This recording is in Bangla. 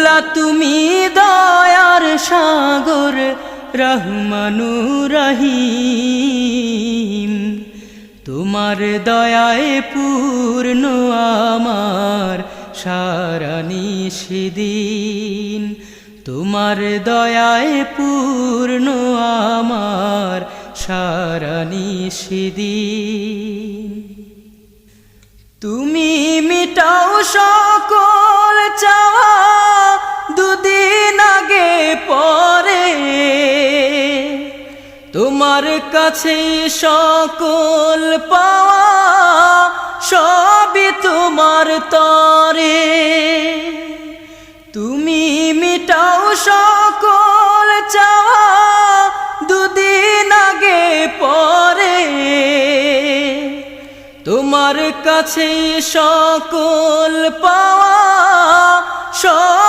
মৌলা তুমি দয়ার সাগর রহমানুর রহিম, তোমার দয়ায় পূর্ণ আমার সারা নিশিদিন, তোমার দয়ায় পূর্ণ আমার সারা নিশিদিন। তুমি মিটাও সকল চাওয়া দুদিন আগে পরে, তোমার কাছে সকল পাওয়া সবই তোমার তরে। তুমি মিটাও সকল চাওয়া দুদিন আগে পরে, তোমার কাছে সকল পাওয়া সব